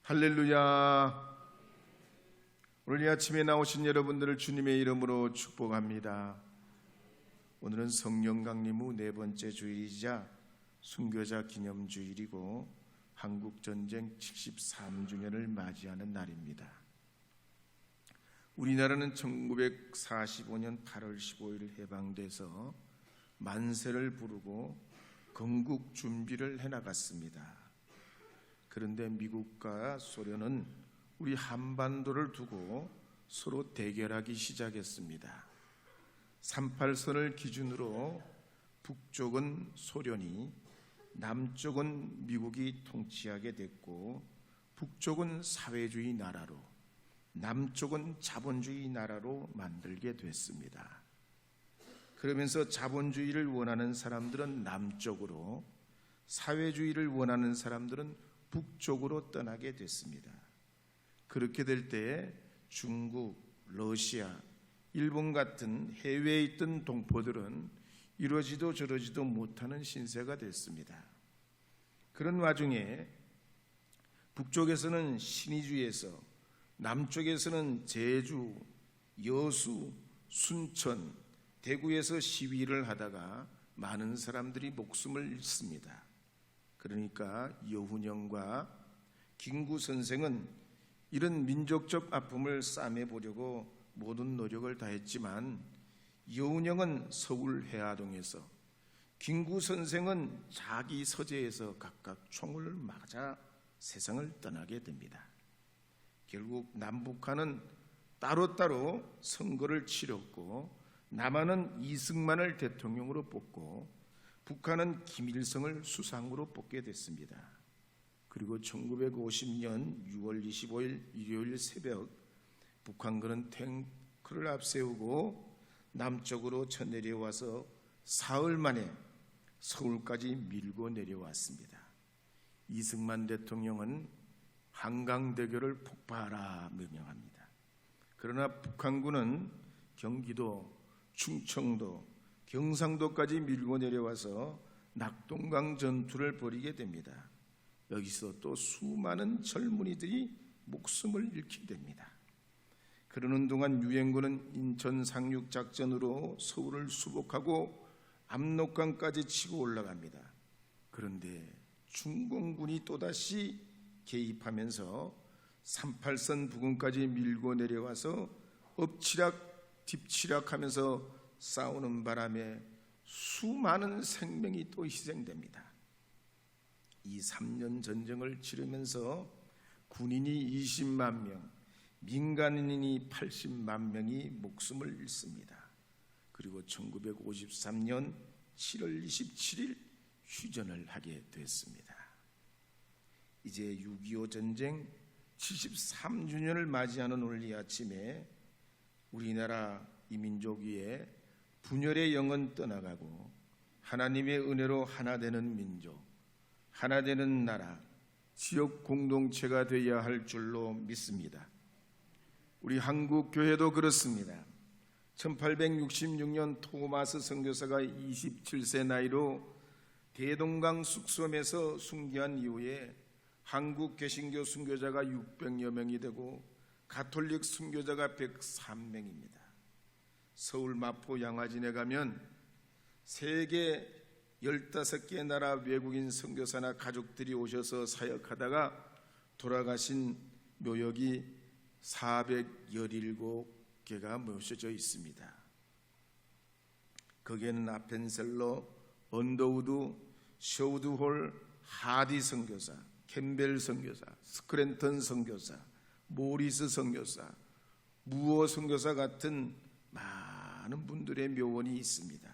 할렐루야. 오늘 이 아침에 나오신 여러분들을 주님의 이름으로 축복합니다. 오늘은 성령 강림 후 네 번째 주일이자 순교자 기념주일이고 한국전쟁 73주년을 맞이하는 날입니다. 우리나라는 1945년 8월 15일 해방돼서 만세를 부르고 건국 준비를 해나갔습니다. 그런데 미국과 소련은 우리 한반도를 두고 서로 대결하기 시작했습니다. 38선을 기준으로 북쪽은 소련이, 남쪽은 미국이 통치하게 됐고, 북쪽은 사회주의 나라로, 남쪽은 자본주의 나라로 만들게 됐습니다. 그러면서 자본주의를 원하는 사람들은 남쪽으로, 사회주의를 원하는 사람들은 북쪽으로 떠나게 됐습니다. 그렇게 될 때 중국, 러시아, 일본 같은 해외에 있던 동포들은 이러지도 저러지도 못하는 신세가 됐습니다. 그런 와중에 북쪽에서는 신의주에서, 남쪽에서는 제주, 여수, 순천, 대구에서 시위를 하다가 많은 사람들이 목숨을 잃습니다. 그러니까 여훈영과 김구 선생은 이런 민족적 아픔을 싸매보려고 모든 노력을 다했지만 여훈영은 서울 해화동에서, 김구 선생은 자기 서재에서 각각 총을 맞아 세상을 떠나게 됩니다. 결국 남북한은 따로따로 선거를 치렀고, 남한은 이승만을 대통령으로 뽑고 북한은 김일성을 수상으로 뽑게 됐습니다. 그리고 1950년 6월 25일 일요일 새벽, 북한군은 탱크를 앞세우고 남쪽으로 쳐내려와서 사흘 만에 서울까지 밀고 내려왔습니다. 이승만 대통령은 한강대교를 폭파하라 명령합니다. 그러나 북한군은 경기도, 충청도, 경상도까지 밀고 내려와서 낙동강 전투를 벌이게 됩니다. 여기서 또 수많은 젊은이들이 목숨을 잃게 됩니다. 그러는 동안 유엔군은 인천 상륙작전으로 서울을 수복하고 압록강까지 치고 올라갑니다. 그런데 중공군이 또다시 개입하면서 38선 부근까지 밀고 내려와서 엎치락 뒤치락하면서 싸우는 바람에 수많은 생명이 또 희생됩니다. 이 3년 전쟁을 치르면서 군인이 20만 명, 민간인이 80만 명이 목숨을 잃습니다. 그리고 1953년 7월 27일 휴전을 하게 됐습니다. 이제 6.25 전쟁 73주년을 맞이하는 오늘 이 아침에 우리나라 이 민족 위에 분열의 영은 떠나가고 하나님의 은혜로 하나 되는 민족, 하나 되는 나라, 지역 공동체가 되어야 할 줄로 믿습니다. 우리 한국 교회도 그렇습니다. 1866년 토마스 선교사가 27세 나이로 대동강 쑥섬에서 순교한 이후에 한국 개신교 순교자가 600여 명이 되고 가톨릭 순교자가 103명입니다. 서울 마포 양화진에 가면 세계 15개 나라 외국인 선교사나 가족들이 오셔서 사역하다가 돌아가신 묘역이 417개가 모셔져 있습니다. 거기에는 아펜셀러, 언더우드, 셔우드홀, 하디 선교사, 캠벨 선교사, 스크랜턴 선교사, 모리스 선교사, 무어 선교사 같은 많은 분들의 묘원이 있습니다.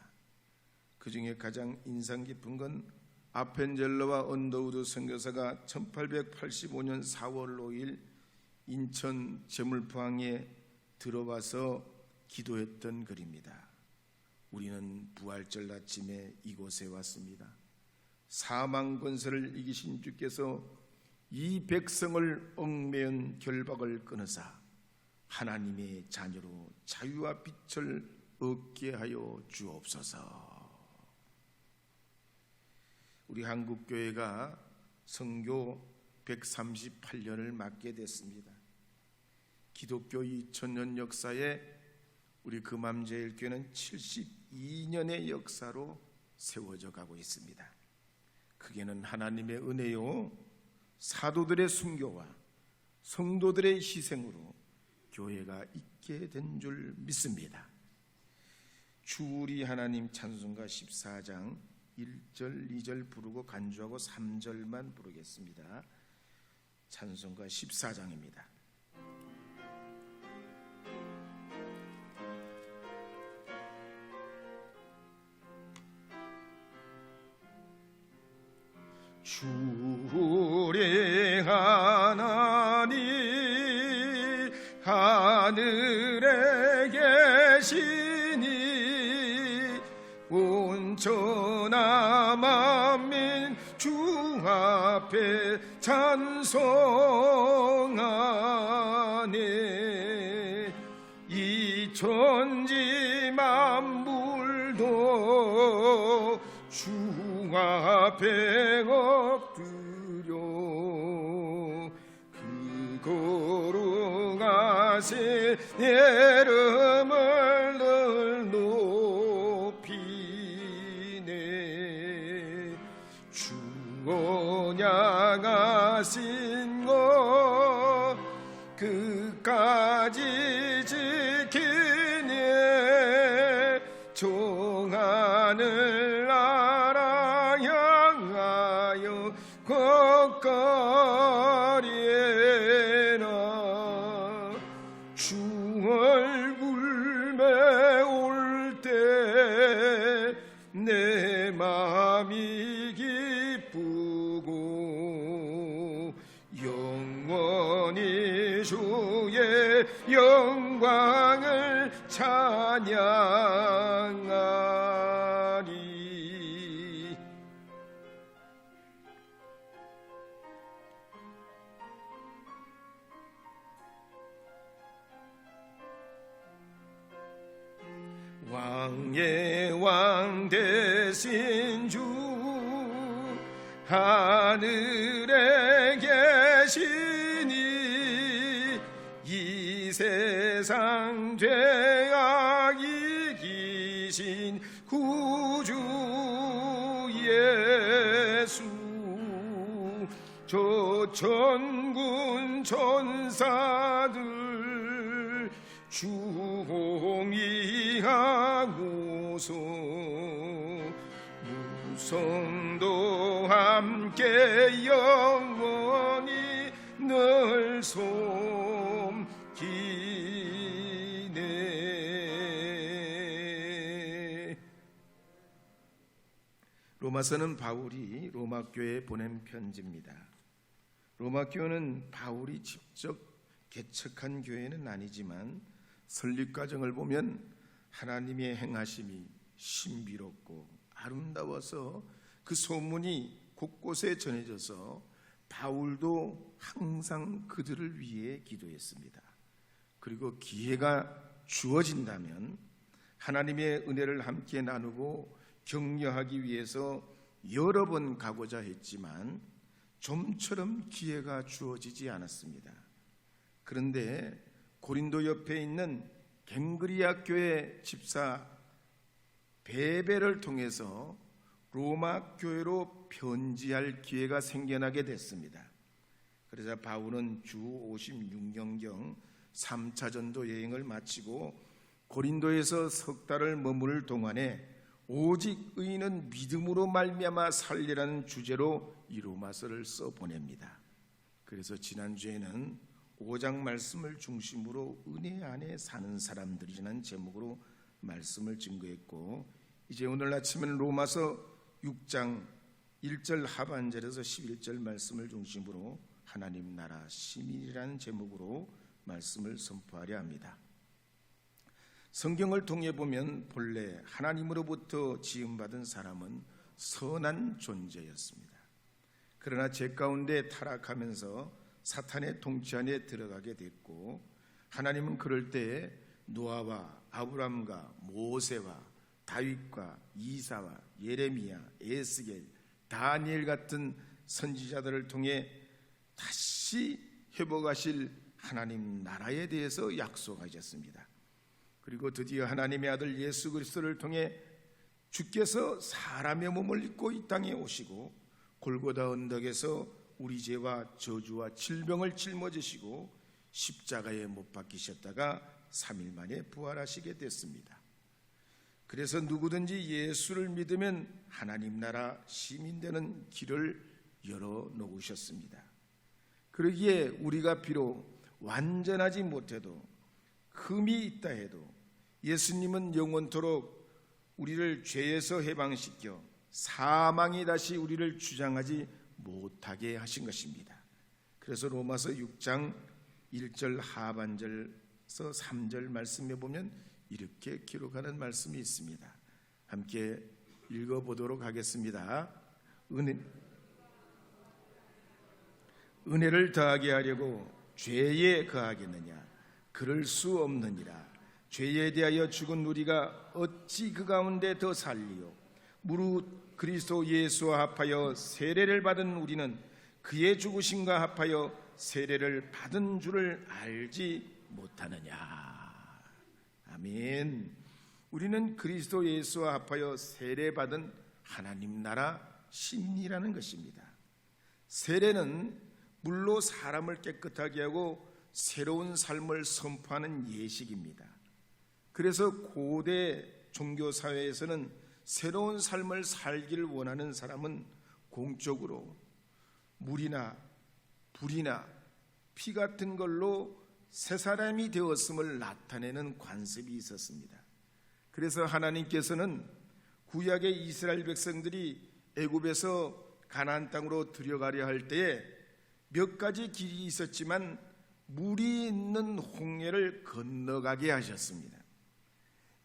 그 중에 가장 인상 깊은 건 아펜젤러와 언더우드 선교사가 1885년 4월 5일 인천 제물포항에 들어와서 기도했던 글입니다. 우리는 부활절 아침에 이곳에 왔습니다. 사망 권세를 이기신 주께서 이 백성을 얽매은 결박을 끊으사 하나님의 자녀로 자유와 빛을 얻게 하여 주옵소서. 우리 한국교회가 선교 638년을 맞게 됐습니다. 기독교 2000년 역사에 우리 금암제일교회는 72년의 역사로 세워져 가고 있습니다. 그게는 하나님의 은혜요, 사도들의 순교와 성도들의 희생으로 교회가 있게 된 줄 믿습니다. 주우리 하나님 찬송가 14장 1절 2절 부르고 간주하고 3절만 부르겠습니다. 찬송가 14장입니다. 주의 하나님 하늘에 계시니 온천하 만민 주 앞에 찬송하네. 이 천지 만물도 주 앞에 엎드려 그 거룩하신 이름을 늘 높이네. 주 언약하신 것 끝까지 지키네. 정하늘 나라 향하여 걷거리에나. 주 얼굴 메올 때 내 마음이 기쁘고 영원히 주의 영광을 찬양하리. 왕의 왕 되신 주 하늘에 계시니 이 세상 죄악 이기신 구주 예수. 저 천군 천사들 주홍이하고서 무성도 함께 영원히 늘 섬기네. 로마서는 바울이 로마 교회에 보낸 편지입니다. 로마 교회는 바울이 직접 개척한 교회는 아니지만 설립 과정을 보면 하나님의 행하심이 신비롭고 아름다워서 그 소문이 곳곳에 전해져서 바울도 항상 그들을 위해 기도했습니다. 그리고 기회가 주어진다면 하나님의 은혜를 함께 나누고 격려하기 위해서 여러 번 가고자 했지만 좀처럼 기회가 주어지지 않았습니다. 그런데 고린도 옆에 있는 갱그리아 교회 집사 베베를 통해서 로마 교회로 편지할 기회가 생겨나게 됐습니다. 그래서 바울은 주 56년경 3차 전도 여행을 마치고 고린도에서 석 달을 머무를 동안에 오직 의인은 믿음으로 말미암아 살리라는 주제로 이 로마서를 써보냅니다. 그래서 지난주에는 5장 말씀을 중심으로 은혜 안에 사는 사람들이라는 제목으로 말씀을 증거했고, 이제 오늘 아침에는 로마서 6장 1절 하반절에서 11절 말씀을 중심으로 하나님 나라 시민이라는 제목으로 말씀을 선포하려 합니다. 성경을 통해 보면 본래 하나님으로부터 지음받은 사람은 선한 존재였습니다. 그러나 죄 가운데 타락하면서 사탄의 통치 안에 들어가게 됐고, 하나님은 그럴 때에 노아와 아브람과 모세와 다윗과 이사와 예레미야, 에스겔, 다니엘 같은 선지자들을 통해 다시 회복하실 하나님 나라에 대해서 약속하셨습니다. 그리고 드디어 하나님의 아들 예수 그리스도를 통해 주께서 사람의 몸을 입고 이 땅에 오시고 골고다 언덕에서 우리 죄와 저주와 질병을 짊어지시고 십자가에 못 박히셨다가 3일 만에 부활하시게 됐습니다. 그래서 누구든지 예수를 믿으면 하나님 나라 시민 되는 길을 열어놓으셨습니다. 그러기에 우리가 비록 완전하지 못해도 흠이 있다 해도 예수님은 영원토록 우리를 죄에서 해방시켜 사망이 다시 우리를 주장하지 못하게 하신 것입니다. 그래서 로마서 6장 1절 하반절에서 3절 말씀에 보면 이렇게 기록하는 말씀이 있습니다. 함께 읽어보도록 하겠습니다. 은혜를 더하게 하려고 죄에 거하겠느냐? 그럴 수 없느니라. 죄에 대하여 죽은 우리가 어찌 그 가운데 더 살리요? 무릇 그리스도 예수와 합하여 세례를 받은 우리는 그의 죽으심과 합하여 세례를 받은 줄을 알지 못하느냐. 아멘. 우리는 그리스도 예수와 합하여 세례받은 하나님 나라 시민이라는 것입니다. 세례는 물로 사람을 깨끗하게 하고 새로운 삶을 선포하는 예식입니다. 그래서 고대 종교사회에서는 새로운 삶을 살기를 원하는 사람은 공적으로 물이나 불이나 피 같은 걸로 새 사람이 되었음을 나타내는 관습이 있었습니다. 그래서 하나님께서는 구약의 이스라엘 백성들이 애굽에서 가나안 땅으로 들어가려 할 때에 몇 가지 길이 있었지만 물이 있는 홍해를 건너가게 하셨습니다.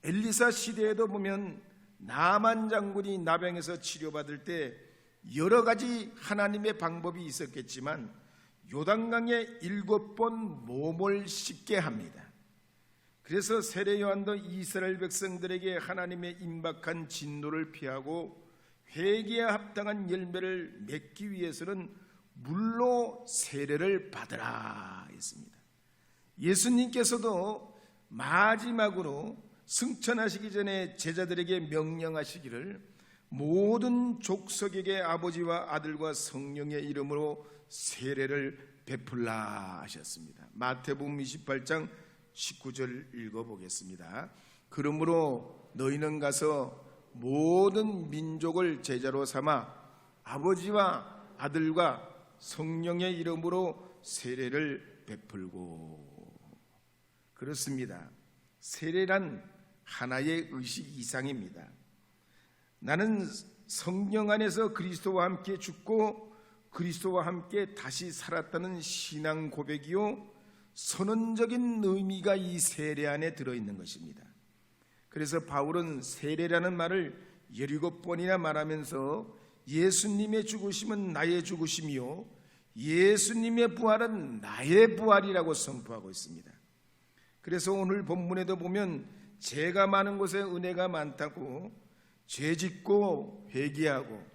엘리사 시대에도 보면 나만 장군이 나병에서 치료받을 때 여러 가지 하나님의 방법이 있었겠지만 요단강에 7번 몸을 씻게 합니다. 그래서 세례 요한도 이스라엘 백성들에게 하나님의 임박한 진노를 피하고 회개에 합당한 열매를 맺기 위해서는 물로 세례를 받으라 했습니다. 예수님께서도 마지막으로 승천하시기 전에 제자들에게 명령하시기를 모든 족속에게 아버지와 아들과 성령의 이름으로 세례를 베풀라 하셨습니다. 마태복음 28장 19절 읽어보겠습니다. 그러므로 너희는 가서 모든 민족을 제자로 삼아 아버지와 아들과 성령의 이름으로 세례를 베풀고. 그렇습니다. 세례란 하나의 의식 이상입니다. 나는 성령 안에서 그리스도와 함께 죽고 그리스도와 함께 다시 살았다는 신앙 고백이요 선언적인 의미가 이 세례 안에 들어있는 것입니다. 그래서 바울은 세례라는 말을 17번이나 말하면서 예수님의 죽으심은 나의 죽으심이요 예수님의 부활은 나의 부활이라고 선포하고 있습니다. 그래서 오늘 본문에도 보면 죄가 많은 곳에 은혜가 많다고 죄짓고 회개하고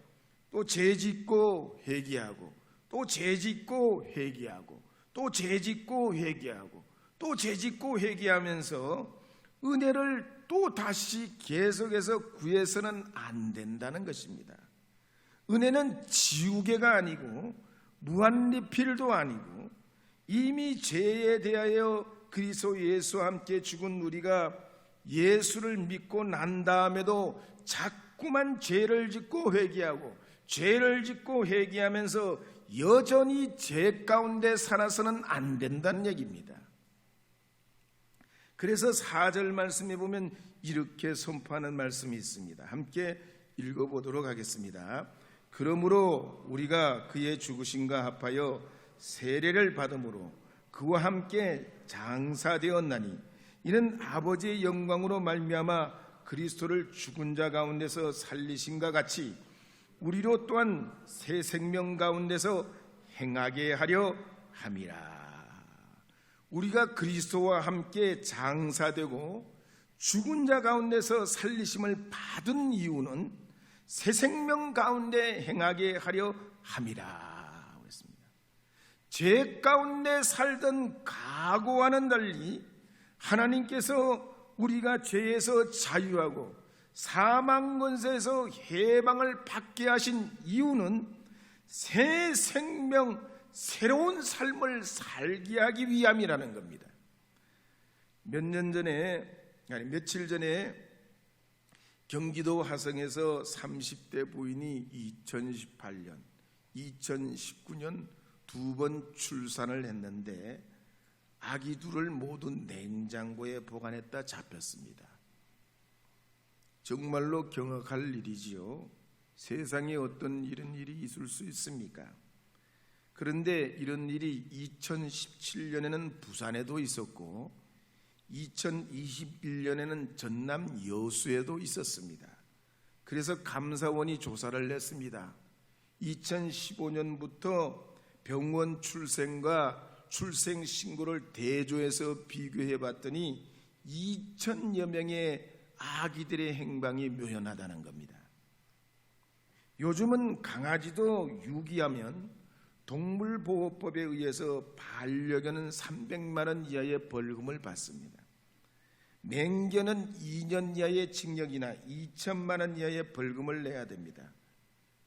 또 죄짓고 회개하고 또 죄짓고 회개하고 또 죄짓고 회개하고 또 죄짓고 회개하면서 은혜를 또 다시 계속해서 구해서는 안 된다는 것입니다. 은혜는 지우개가 아니고 무한리필도 아니고 이미 죄에 대하여 그리스도 예수와 함께 죽은 우리가 예수를 믿고 난 다음에도 자꾸만 죄를 짓고 회개하고 죄를 짓고 회개하면서 여전히 죄 가운데 살아서는 안 된다는 얘기입니다. 그래서 4절 말씀에 보면 이렇게 선포하는 말씀이 있습니다. 함께 읽어보도록 하겠습니다. 그러므로 우리가 그의 죽으심과 합하여 세례를 받음으로 그와 함께 장사되었나니 이는 아버지의 영광으로 말미암아 그리스도를 죽은 자 가운데서 살리심과 같이 우리로 또한 새 생명 가운데서 행하게 하려 함이라. 우리가 그리스도와 함께 장사되고 죽은 자 가운데서 살리심을 받은 이유는 새 생명 가운데 행하게 하려 함이라. 그랬습니다. 죄 가운데 살던 과거와는 달리 하나님께서 우리가 죄에서 자유하고 사망 권세에서 해방을 받게 하신 이유는 새 생명, 새로운 삶을 살게 하기 위함이라는 겁니다. 며칠 전에 경기도 화성에서 30대 부인이 2018년, 2019년 두 번 출산을 했는데 아기 둘을 모두 냉장고에 보관했다 잡혔습니다. 정말로 경악할 일이지요. 세상에 어떤 이런 일이 있을 수 있습니까? 그런데 이런 일이 2017년에는 부산에도 있었고 2021년에는 전남 여수에도 있었습니다. 그래서 감사원이 조사를 했습니다. 2015년부터 병원 출생과 출생 신고를 대조해서 비교해 봤더니 2,000여 명의 아기들의 행방이 묘연하다는 겁니다. 요즘은 강아지도 유기하면 동물보호법에 의해서 반려견은 300만 원 이하의 벌금을 받습니다. 맹견은 2년 이하의 징역이나 2천만 원 이하의 벌금을 내야 됩니다.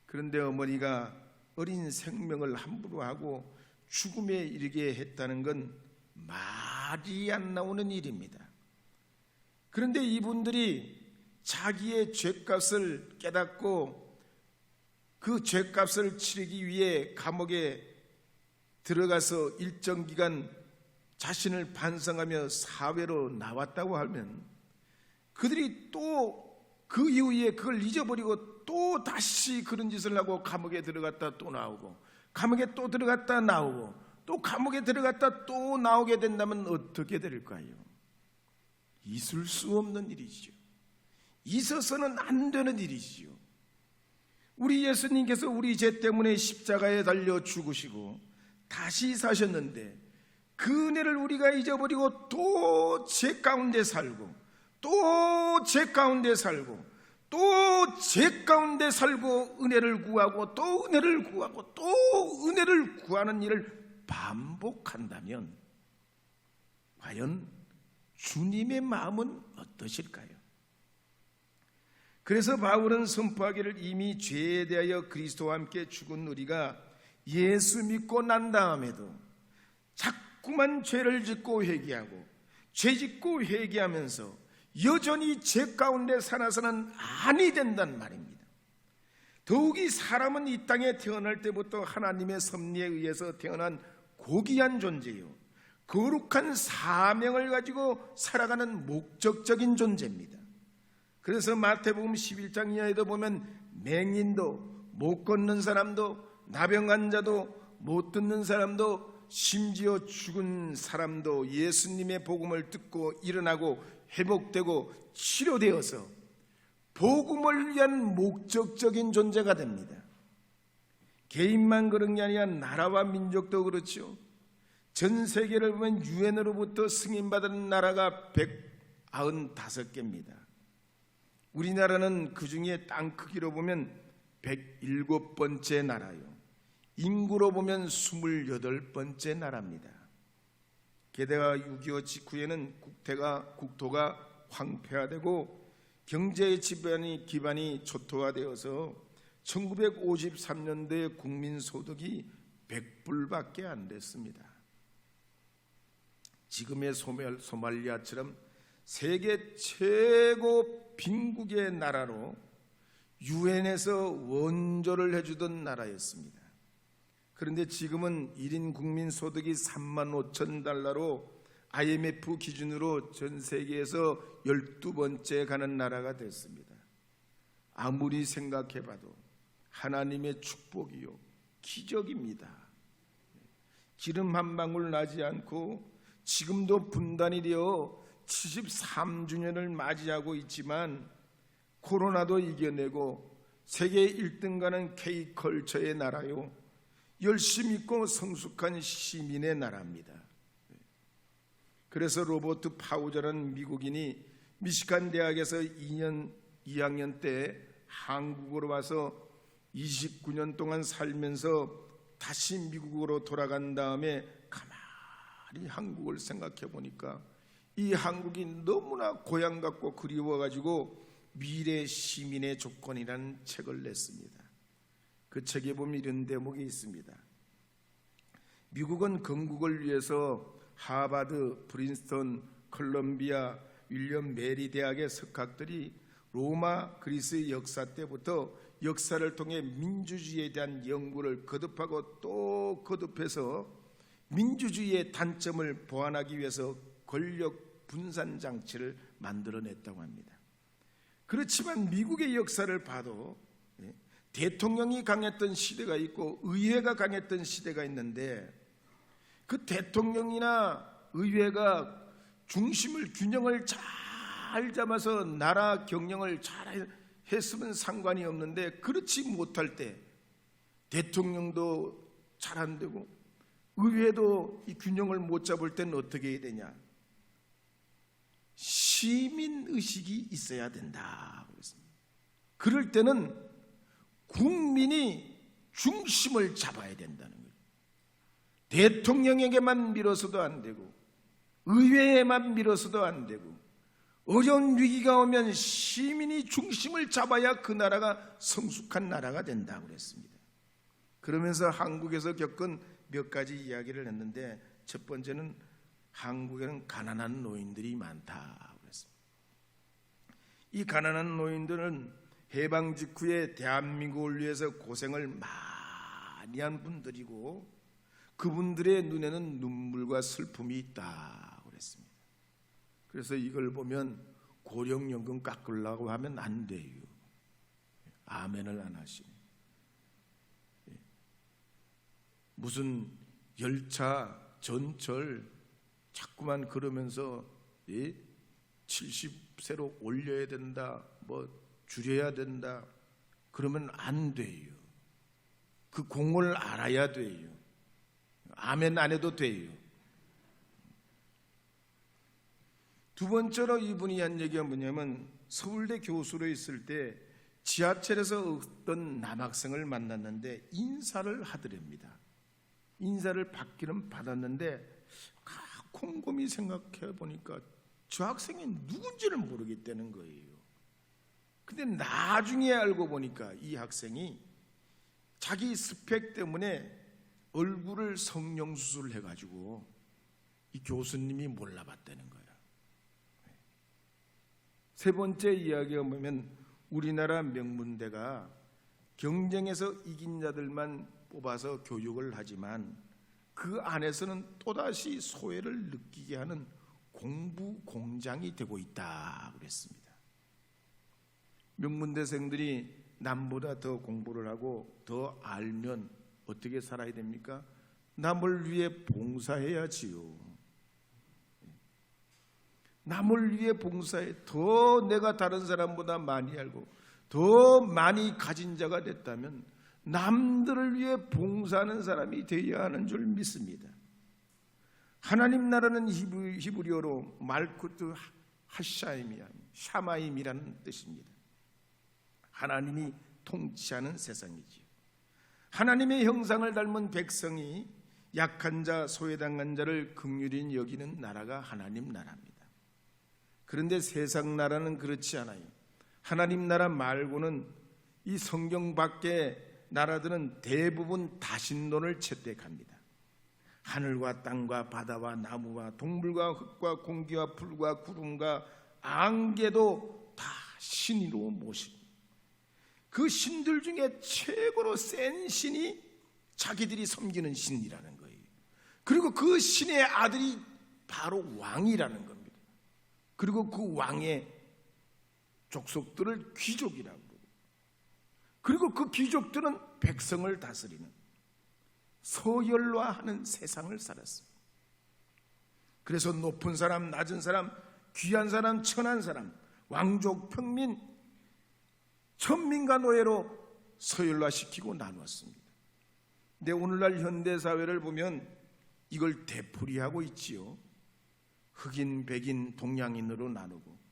그런데 어머니가 어린 생명을 함부로 하고 죽음에 이르게 했다는 건 말이 안 나오는 일입니다. 그런데 이분들이 자기의 죄값을 깨닫고 그 죄값을 치르기 위해 감옥에 들어가서 일정 기간 자신을 반성하며 사회로 나왔다고 하면 그들이 또 그 이후에 그걸 잊어버리고 또 다시 그런 짓을 하고 감옥에 들어갔다 또 나오고 감옥에 또 들어갔다 나오고 또 감옥에 들어갔다 또 나오게 된다면 어떻게 될까요? 있을 수 없는 일이지요. 있어서는 안 되는 일이지요. 우리 예수님께서 우리 죄 때문에 십자가에 달려 죽으시고 다시 사셨는데 그 은혜를 우리가 잊어버리고 또 죄 가운데 살고 또 죄 가운데 살고 또 죄 가운데 살고 은혜를 구하고 또 은혜를 구하고 또 은혜를 구하는 일을 반복한다면 과연 주님의 마음은 어떠실까요? 그래서 바울은 선포하기를 이미 죄에 대하여 그리스도와 함께 죽은 우리가 예수 믿고 난 다음에도 자꾸만 죄를 짓고 회개하고 죄 짓고 회개하면서 여전히 죄 가운데 살아서는 아니 된단 말입니다. 더욱이 사람은 이 땅에 태어날 때부터 하나님의 섭리에 의해서 태어난 고귀한 존재요, 거룩한 사명을 가지고 살아가는 목적적인 존재입니다. 그래서 마태복음 11장 이하에도 보면 맹인도, 못 걷는 사람도, 나병 환자도, 못 듣는 사람도, 심지어 죽은 사람도 예수님의 복음을 듣고 일어나고 회복되고 치료되어서 복음을 위한 목적적인 존재가 됩니다. 개인만 그런 게 아니라 나라와 민족도 그렇죠. 전 세계를 보면 유엔으로부터 승인받은 나라가 195개입니다. 우리나라는 그 중에 땅 크기로 보면 107번째 나라요, 인구로 보면 28번째 나라입니다. 게다가 6.25 직후에는 국토가 황폐화되고 경제의 기반이 초토화되어서 1953년도에 국민소득이 100불밖에 안 됐습니다. 지금의 소말리아처럼 세계 최고 빈국의 나라로 유엔에서 원조를 해주던 나라였습니다. 그런데 지금은 1인 국민 소득이 35,000달러로 IMF 기준으로 전 세계에서 12번째 가는 나라가 됐습니다. 아무리 생각해봐도 하나님의 축복이요, 기적입니다. 기름 한 방울 나지 않고 지금도 분단이 되어 73주년을 맞이하고 있지만 코로나도 이겨내고 세계 1등 가는 K컬처의 나라요, 열심 있고 성숙한 시민의 나라입니다. 그래서 로버트 파우저라는 미국인이 미시간 대학에서 2학년 때 한국으로 와서 29년 동안 살면서 다시 미국으로 돌아간 다음에 가만히 한국을 생각해 보니까 이 한국이 너무나 고향 같고 그리워가지고 미래 시민의 조건이라는 책을 냈습니다. 그 책에 보면 이런 대목이 있습니다. 미국은 건국을 위해서 하버드, 프린스턴, 콜롬비아, 윌리엄 메리 대학의 석학들이 로마 그리스의 역사 때부터 역사를 통해 민주주의에 대한 연구를 거듭하고 또 거듭해서 민주주의의 단점을 보완하기 위해서 권력 분산 장치를 만들어냈다고 합니다. 그렇지만 미국의 역사를 봐도 대통령이 강했던 시대가 있고 의회가 강했던 시대가 있는데 그 대통령이나 의회가 중심을 균형을 잘 잡아서 나라 경영을 잘 했으면 상관이 없는데 그렇지 못할 때 대통령도 잘 안 되고 의회도 이 균형을 못 잡을 때는 어떻게 해야 되냐? 시민의식이 있어야 된다. 그럴 때는 국민이 중심을 잡아야 된다는 거예요. 대통령에게만 밀어서도 안 되고 의회에만 밀어서도 안 되고 어려운 위기가 오면 시민이 중심을 잡아야 그 나라가 성숙한 나라가 된다고 그랬습니다. 그러면서 한국에서 겪은 몇 가지 이야기를 했는데 첫 번째는 한국에는 가난한 노인들이 많다고 그랬습니다. 이 가난한 노인들은 해방 직후에 대한민국을 위해서 고생을 많이 한 분들이고 그분들의 눈에는 눈물과 슬픔이 있다고 그랬습니다. 그래서 이걸 보면 고령연금 깎으려고 하면 안 돼요. 아멘을 안 하시네. 무슨 열차, 전철 자꾸만 그러면서 70세로 올려야 된다, 뭐 줄여야 된다 그러면 안 돼요. 그 공을 알아야 돼요. 아멘 안 해도 돼요. 두 번째로 이분이 한 얘기가 뭐냐면 서울대 교수로 있을 때 지하철에서 어떤 남학생을 만났는데 인사를 하더랍니다. 인사를 받기는 받았는데 곰곰이 생각해 보니까 저 학생이 누군지를 모르겠다는 거예요. 근데 나중에 알고 보니까 이 학생이 자기 스펙 때문에 얼굴을 성형수술을 해가지고 이 교수님이 몰라봤다는 거야. 세 번째 이야기가 뭐냐면 우리나라 명문대가 경쟁에서 이긴 자들만 뽑아서 교육을 하지만 그 안에서는 또다시 소외를 느끼게 하는 공부 공장이 되고 있다 그랬습니다. 명문대생들이 남보다 더 공부를 하고 더 알면 어떻게 살아야 됩니까? 남을 위해 봉사해야지요. 남을 위해 봉사해. 더 내가 다른 사람보다 많이 알고 더 많이 가진 자가 됐다면 남들을 위해 봉사하는 사람이 되어야 하는 줄 믿습니다. 하나님 나라는 히브리어로 말쿠트 하샤임이야, 샤마임이라는 뜻입니다. 하나님이 통치하는 세상이지요. 하나님의 형상을 닮은 백성이 약한 자, 소외당한 자를 긍휼히 여기는 나라가 하나님 나라입니다. 그런데 세상 나라는 그렇지 않아요. 하나님 나라 말고는 이 성경 밖의 나라들은 대부분 다신론을 채택합니다. 하늘과 땅과 바다와 나무와 동물과 흙과 공기와 풀과 구름과 안개도 다 신으로 모시고 그 신들 중에 최고로 센 신이 자기들이 섬기는 신이라는 거예요. 그리고 그 신의 아들이 바로 왕이라는 겁니다. 그리고 그 왕의 족속들을 귀족이라고 그러고 그리고 그 귀족들은 백성을 다스리는 서열화하는 세상을 살았습니다. 그래서 높은 사람, 낮은 사람, 귀한 사람, 천한 사람, 왕족, 평민, 천민과 노예로 서열화시키고 나누었습니다. 근데 오늘날 현대사회를 보면 이걸 되풀이하고 있지요. 흑인, 백인, 동양인으로 나누고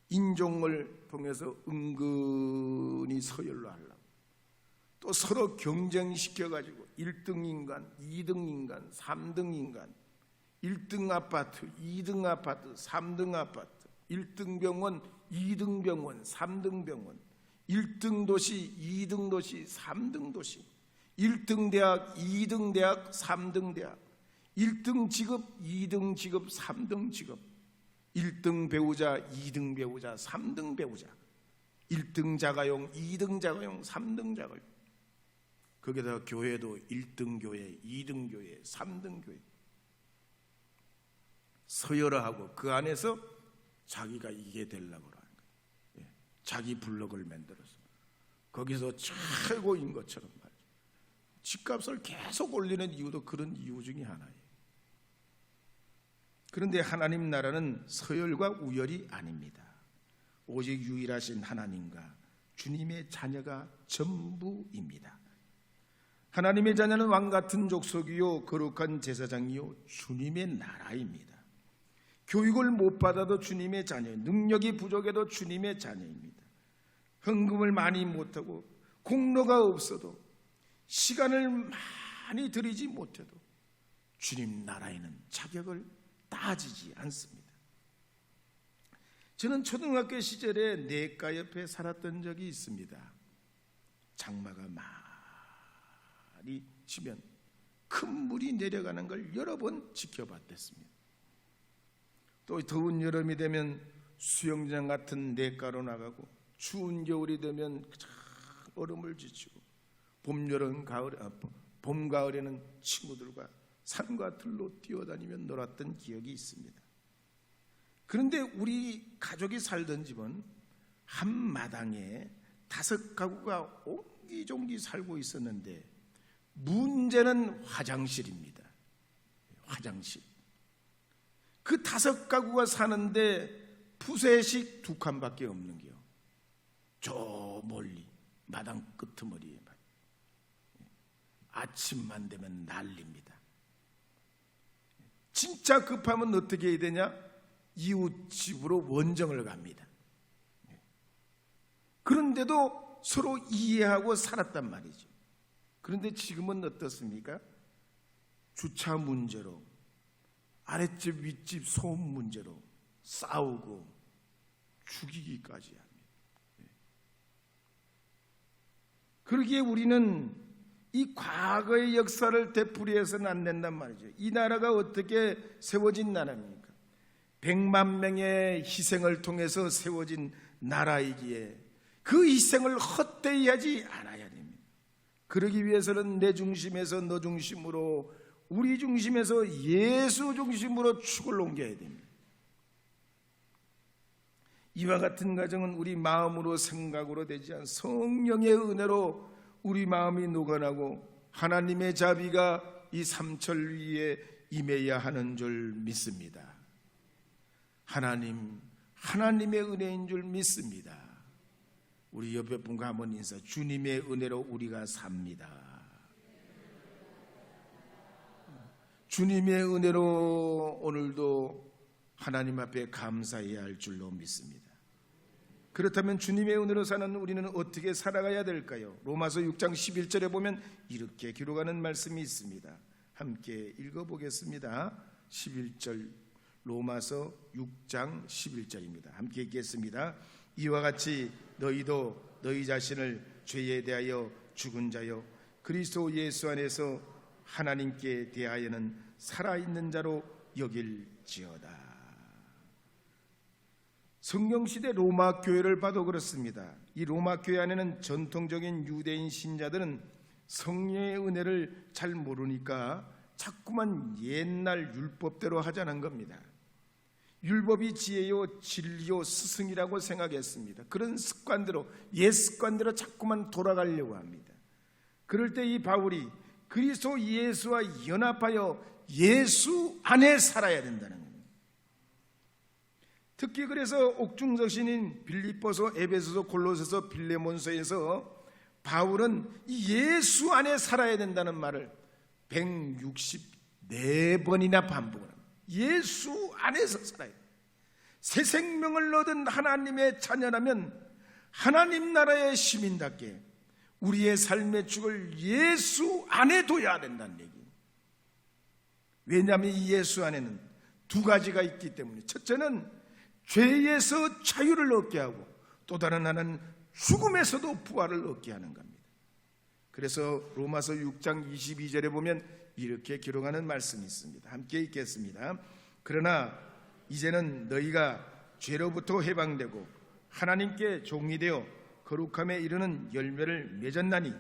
인종을 통해서 은근히 서열화하려고 또 서로 경쟁시켜가지고 1등 인간, 2등 인간, 3등 인간, 1등 아파트, 2등 아파트, 3등 아파트, 1등 병원, 2등 병원, 3등 병원, 1등 도시, 2등 도시, 3등 도시, 1등 대학, 2등 대학, 3등 대학, 1등 직업, 2등 직업, 3등 직업, 1등 배우자, 2등 배우자, 3등 배우자, 1등 자가용, 2등 자가용, 3등 자가용. 거기다가 교회도 1등 교회, 2등 교회, 3등 교회 서열화하고 그 안에서 자기가 이게 되려고 하는 거예요. 자기 블럭을 만들어서 거기서 최고인 것처럼 말이죠. 집값을 계속 올리는 이유도 그런 이유 중에 하나예요. 그런데 하나님 나라는 서열과 우열이 아닙니다. 오직 유일하신 하나님과 주님의 자녀가 전부입니다. 하나님의 자녀는 왕같은 족속이요 거룩한 제사장이요 주님의 나라입니다. 교육을 못 받아도 주님의 자녀, 능력이 부족해도 주님의 자녀입니다. 헌금을 많이 못하고 공로가 없어도 시간을 많이 들이지 못해도 주님 나라에는 자격을 따지지 않습니다. 저는 초등학교 시절에 내과 옆에 살았던 적이 있습니다. 장마가 많이 치면 큰 물이 내려가는 걸 여러 번 지켜봤습니다. 또 더운 여름이 되면 수영장 같은 내과로 나가고 추운 겨울이 되면 얼음을 지치고 봄, 가을에는 친구들과 산과 들로 뛰어다니며 놀았던 기억이 있습니다. 그런데 우리 가족이 살던 집은 한 마당에 5가구가 옹기종기 살고 있었는데 문제는 화장실입니다. 화장실. 그 5가구가 사는데 푸세식 2칸밖에 없는 게요. 저 멀리 마당 끄트머리에 아침만 되면 난립니다. 진짜 급하면 어떻게 해야 되냐? 이웃집으로 원정을 갑니다. 그런데도 서로 이해하고 살았단 말이죠. 그런데 지금은 어떻습니까? 주차 문제로, 아랫집 윗집 소음 문제로 싸우고 죽이기까지 합니다. 그러기에 우리는 이 과거의 역사를 되풀이해서는 안 된단 말이죠. 이 나라가 어떻게 세워진 나라입니까? 100만 명의 희생을 통해서 세워진 나라이기에 그 희생을 헛되이 하지 않아야 됩니다. 그러기 위해서는 내 중심에서 너 중심으로, 우리 중심에서 예수 중심으로 축을 옮겨야 됩니다. 이와 같은 과정은 우리 마음으로 생각으로 되지 않은 성령의 은혜로 우리 마음이 녹아나고 하나님의 자비가 이 삼철 위에 임해야 하는 줄 믿습니다. 하나님의 은혜인 줄 믿습니다. 우리 옆에 분과 한번 인사. 주님의 은혜로 우리가 삽니다. 주님의 은혜로 오늘도 하나님 앞에 감사해야 할 줄로 믿습니다. 그렇다면 주님의 은혜로 사는 우리는 어떻게 살아가야 될까요? 로마서 6장 11절에 보면 이렇게 기록하는 말씀이 있습니다. 함께 읽어보겠습니다. 11절, 로마서 6장 11절입니다. 함께 읽겠습니다. 이와 같이 너희도 너희 자신을 죄에 대하여 죽은 자요 그리스도 예수 안에서 하나님께 대하여는 살아있는 자로 여길지어다. 성경시대 로마 교회를 봐도 그렇습니다. 이 로마 교회 안에는 전통적인 유대인 신자들은 성령의 은혜를 잘 모르니까 자꾸만 옛날 율법대로 하자는 겁니다. 율법이 지혜요 진리요 스승이라고 생각했습니다. 그런 습관대로, 옛 습관대로 자꾸만 돌아가려고 합니다. 그럴 때 이 바울이 그리스도 예수와 연합하여 예수 안에 살아야 된다는 겁니다. 특히 그래서 옥중서신인 빌립보서, 에베소서, 골로새서, 빌레몬서에서 바울은 이 예수 안에 살아야 된다는 말을 164번이나 반복을 합니다. 예수 안에서 살아야 돼요. 새 생명을 얻은 하나님의 자녀라면 하나님 나라의 시민답게 우리의 삶의 축을 예수 안에 둬야 된다는 얘기예요. 왜냐하면 이 예수 안에는 두 가지가 있기 때문에, 첫째는 죄에서 자유를 얻게 하고 또 다른 하나는 죽음에서도 부활을 얻게 하는 겁니다. 그래서 로마서 6장 22절에 보면 이렇게 기록하는 말씀이 있습니다. 함께 읽겠습니다. 그러나 이제는 너희가 죄로부터 해방되고 하나님께 종이 되어 거룩함에 이르는 열매를 맺었나니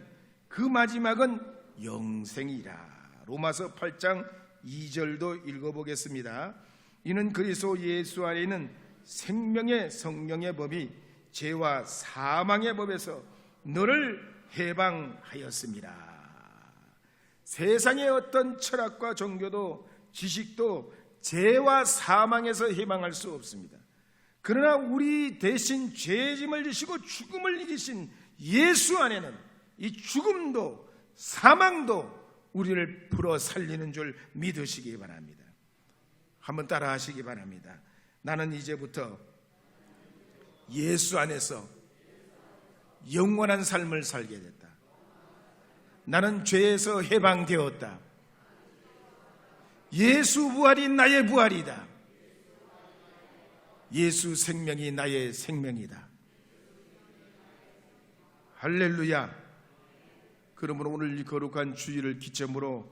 그 마지막은 영생이라. 로마서 8장 2절도 읽어보겠습니다. 이는 그리스도 예수 안에 있는 생명의 성령의 법이 죄와 사망의 법에서 너를 해방하였습니다. 세상의 어떤 철학과 종교도 지식도 죄와 사망에서 해방할 수 없습니다. 그러나 우리 대신 죄짐을 지시고 죽음을 이기신 예수 안에는 이 죽음도 사망도 우리를 풀어 살리는 줄 믿으시기 바랍니다. 한번 따라 하시기 바랍니다. 나는 이제부터 예수 안에서 영원한 삶을 살게 됐다. 나는 죄에서 해방되었다. 예수 부활이 나의 부활이다. 예수 생명이 나의 생명이다. 할렐루야. 그러므로 오늘 이 거룩한 주일을 기점으로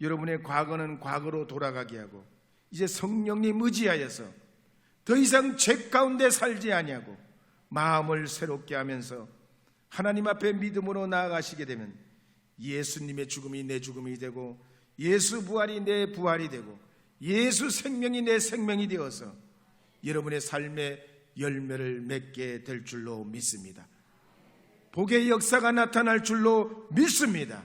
여러분의 과거는 과거로 돌아가게 하고 이제 성령님 의지하여서 더 이상 죄 가운데 살지 아니하고 마음을 새롭게 하면서 하나님 앞에 믿음으로 나아가시게 되면 예수님의 죽음이 내 죽음이 되고 예수 부활이 내 부활이 되고 예수 생명이 내 생명이 되어서 여러분의 삶의 열매를 맺게 될 줄로 믿습니다. 복의 역사가 나타날 줄로 믿습니다.